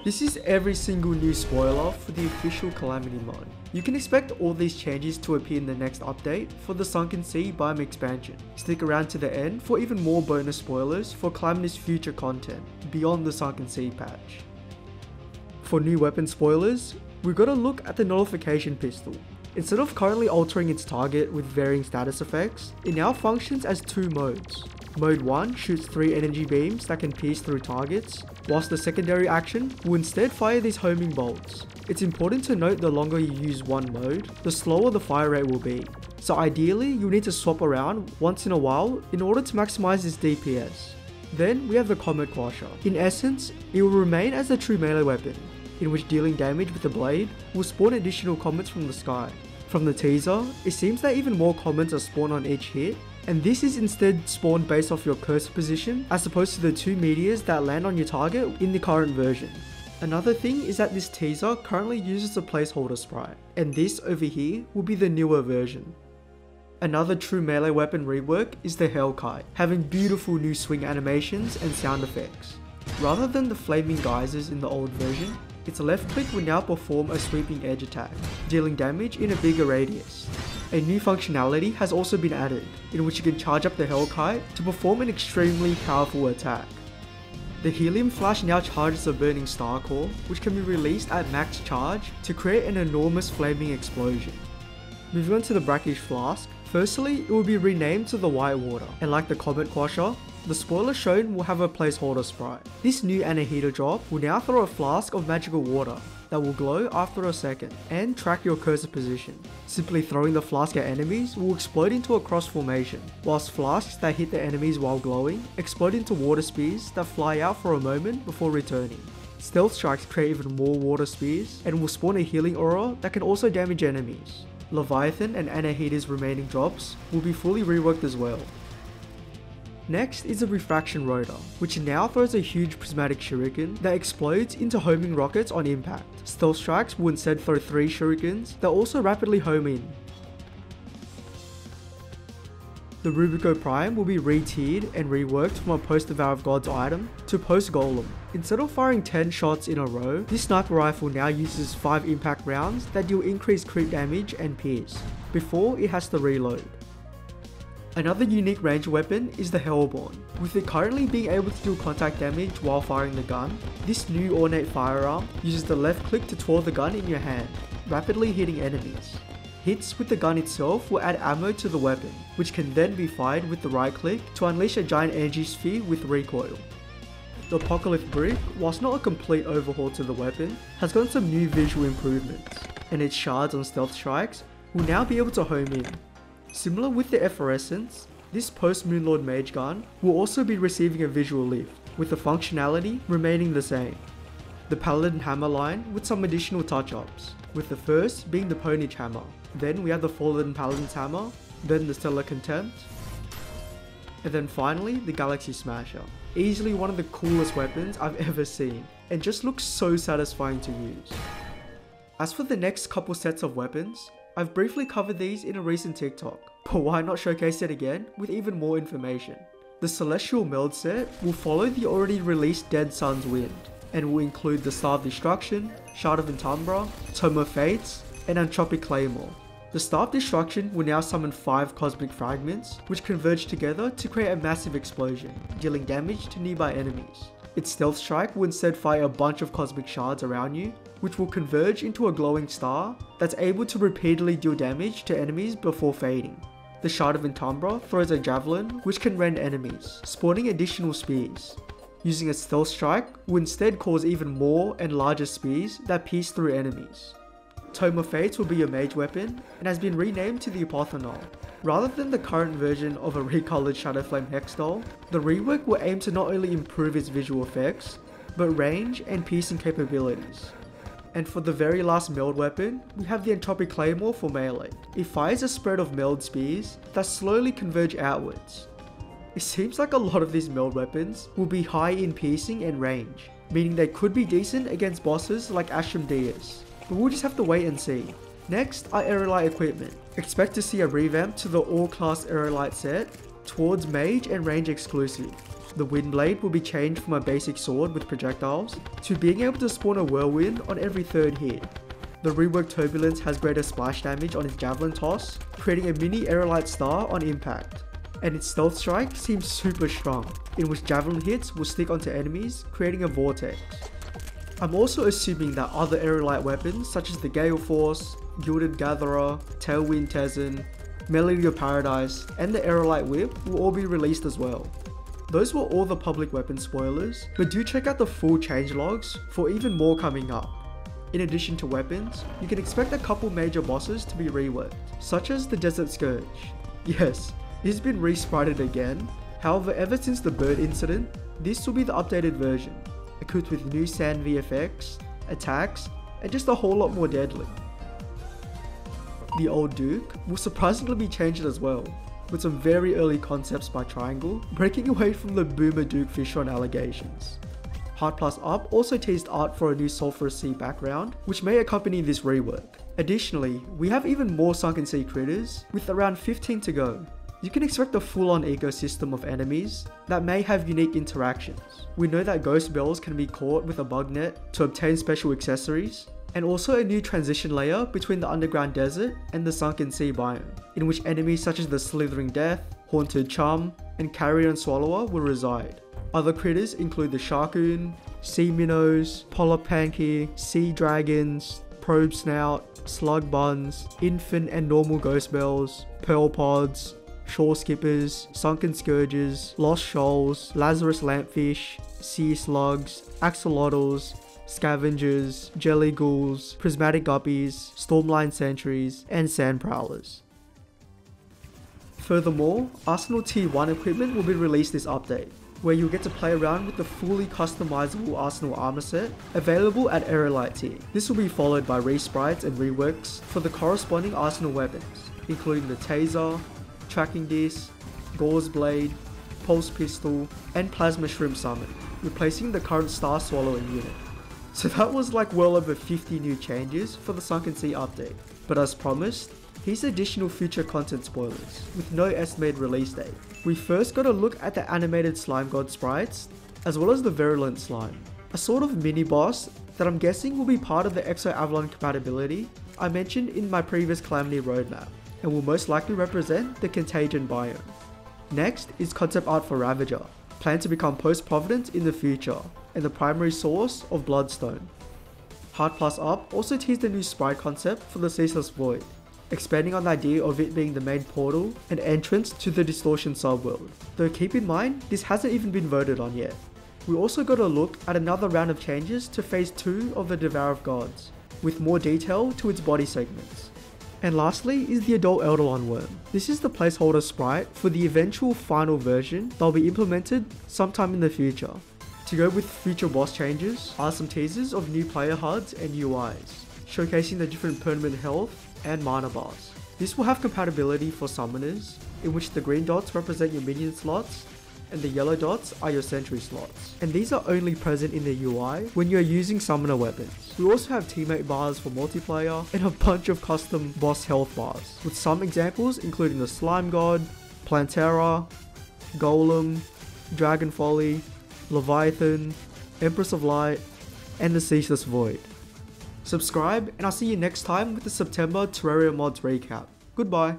This is every single new spoiler for the official Calamity mod. You can expect all these changes to appear in the next update for the Sunken Sea Biome expansion. Stick around to the end for even more bonus spoilers for Calamity's future content beyond the Sunken Sea patch. For new weapon spoilers, we got a look at the Nullification Pistol. Instead of currently altering its target with varying status effects, it now functions as two modes. Mode 1 shoots 3 energy beams that can pierce through targets, whilst the secondary action will instead fire these homing bolts. It's important to note the longer you use one mode, the slower the fire rate will be. So ideally, you'll need to swap around once in a while in order to maximize its DPS. Then we have the Comet Quasher. In essence, it will remain as a true melee weapon, in which dealing damage with the blade will spawn additional comets from the sky. From the teaser, it seems that even more comets are spawned on each hit, and this is instead spawned based off your cursor position as opposed to the 2 meteors that land on your target in the current version. Another thing is that this teaser currently uses a placeholder sprite, and this over here will be the newer version. Another true melee weapon rework is the Hellkite, having beautiful new swing animations and sound effects. Rather than the flaming geysers in the old version, its left click will now perform a sweeping edge attack, dealing damage in a bigger radius. A new functionality has also been added, in which you can charge up the Hellkite to perform an extremely powerful attack. The Helium Flash now charges a burning star core, which can be released at max charge to create an enormous flaming explosion. Moving on to the Brackish Flask, firstly it will be renamed to the Whitewater, and like the Comet Quasher, the spoiler shown will have a placeholder sprite. This new Anahita drop will now throw a flask of magical water that will glow after a second and track your cursor position. Simply throwing the flask at enemies will explode into a cross formation, whilst flasks that hit the enemies while glowing explode into water spears that fly out for a moment before returning. Stealth strikes create even more water spears and will spawn a healing aura that can also damage enemies. Leviathan and Anahita's remaining drops will be fully reworked as well. Next is the Refraction Rotor, which now throws a huge prismatic shuriken that explodes into homing rockets on impact. Stealth strikes will instead throw 3 shurikens that also rapidly home in. The Rubico Prime will be re-tiered and reworked from a Post-Devour of Gods item to Post-Golem. Instead of firing 10 shots in a row, this sniper rifle now uses 5 impact rounds that deal increased crit damage and pierce, before it has to reload. Another unique range weapon is the Hellborn. With it currently being able to deal contact damage while firing the gun, this new ornate firearm uses the left click to twirl the gun in your hand, rapidly hitting enemies. Hits with the gun itself will add ammo to the weapon, which can then be fired with the right click to unleash a giant energy sphere with recoil. The Apocolith brick, whilst not a complete overhaul to the weapon, has gotten some new visual improvements, and its shards on stealth strikes will now be able to home in. Similar with the Effervescence, this post-Moonlord Mage gun will also be receiving a visual lift, with the functionality remaining the same. The Paladin Hammer line with some additional touch-ups, with the first being the Ponage Hammer, then we have the Fallen Paladin's Hammer, then the Stellar Contempt, and then finally the Galaxy Smasher. Easily one of the coolest weapons I've ever seen, and just looks so satisfying to use. As for the next couple sets of weapons, I've briefly covered these in a recent TikTok, but why not showcase it again with even more information? The Celestial Meld set will follow the already released Dead Sun's Wind, and will include the Star of Destruction, Shard of Antumbra, Tome of Fates, and Entropic Claymore. The Star of Destruction will now summon 5 cosmic fragments, which converge together to create a massive explosion, dealing damage to nearby enemies. Its Stealth Strike will instead fire a bunch of cosmic shards around you, which will converge into a glowing star that's able to repeatedly deal damage to enemies before fading. The Shard of Antumbra throws a javelin which can rend enemies, spawning additional spears. Using a Stealth Strike will instead cause even more and larger spears that pierce through enemies. Tome of Fates will be your mage weapon and has been renamed to the Apathanull. Rather than the current version of a recolored Shadowflame Hex doll, the rework will aim to not only improve its visual effects, but range and piercing capabilities. And for the very last Meld weapon, we have the Entropic Claymore for melee. It fires a spread of Meld spears that slowly converge outwards. It seems like a lot of these Meld weapons will be high in piercing and range, meaning they could be decent against bosses like Ashram Dias, but we'll just have to wait and see. Next are Aerialite equipment. Expect to see a revamp to the all-class Aerialite set towards mage and range exclusive. The Windblade will be changed from a basic sword with projectiles to being able to spawn a whirlwind on every third hit. The reworked Turbulance has greater splash damage on its javelin toss, creating a mini Aerialite star on impact. And its stealth strike seems super strong, in which javelin hits will stick onto enemies, creating a vortex. I'm also assuming that other Aerialite weapons such as the Gale Force, Gilded Gatherer, Tailwind Tezen, Melody of Paradise, and the Aerialite Whip will all be released as well. Those were all the public weapon spoilers, but do check out the full changelogs for even more coming up. In addition to weapons, you can expect a couple major bosses to be reworked, such as the Desert Scourge. Yes, it has been re-sprited again, however ever since the bird incident, this will be the updated version, equipped with new sand VFX, attacks, and just a whole lot more deadly. The old Duke will surprisingly be changed as well, with some very early concepts by Triangle, breaking away from the Boomer Duke Fishron allegations. HUDS Up also teased art for a new Sulphurous Sea Background, which may accompany this rework. Additionally, we have even more Sunken Sea Critters, with around 15 to go. You can expect a full-on ecosystem of enemies that may have unique interactions. We know that ghost bells can be caught with a bug net to obtain special accessories, and also a new transition layer between the underground desert and the Sunken Sea biome, in which enemies such as the Slithering Death, Haunted Chum, and Carrion Swallower will reside. Other critters include the Sharkoon, Sea Minnows, Polypanky, Sea Dragons, Probe Snout, Slug Buns, Infant and Normal Ghost Bells, Pearl Pods, Shore Skippers, Sunken Scourges, Lost Shoals, Lazarus Lampfish, Sea Slugs, Axolotls, Scavengers, Jelly Ghouls, Prismatic Guppies, Stormline Sentries, and Sand Prowlers. Furthermore, Arsenal Tier 1 equipment will be released this update, where you'll get to play around with the fully customizable Arsenal armor set available at Aerialite Tier. This will be followed by re-sprites and reworks for the corresponding Arsenal weapons, including the Taser, Tracking Disc, Gauze Blade, Pulse Pistol, and Plasma Shrimp Summon, replacing the current Star Swallowing unit. So that was like well over 50 new changes for the Sunken Sea update, but as promised, here's additional future content spoilers, with no estimated release date. We first got a look at the animated Slime God sprites, as well as the Virulent Slime, a sort of mini-boss that I'm guessing will be part of the Exo Avalon compatibility I mentioned in my previous Calamity roadmap, and will most likely represent the Contagion biome. Next is concept art for Ravager, planned to become post-Providence in the future, and the primary source of Bloodstone. HUDS Up also teased a new sprite concept for the Ceaseless Void, expanding on the idea of it being the main portal and entrance to the Distortion subworld, though keep in mind this hasn't even been voted on yet. We also got a look at another round of changes to phase 2 of the Devour of Gods, with more detail to its body segments. And lastly is the Adult Eldalon Wyrm. This is the placeholder sprite for the eventual final version that will be implemented sometime in the future. To go with future boss changes are some teasers of new player HUDs and UIs, showcasing the different permanent health and mana bars. This will have compatibility for summoners, in which the green dots represent your minion slots and the yellow dots are your sentry slots, and these are only present in the UI when you are using summoner weapons. We also have teammate bars for multiplayer and a bunch of custom boss health bars, with some examples including the Slime God, Plantera, Golem, Dragon Folly, Leviathan, Empress of Light, and the Ceaseless Void. Subscribe, and I'll see you next time with the September Terraria mods recap. Goodbye.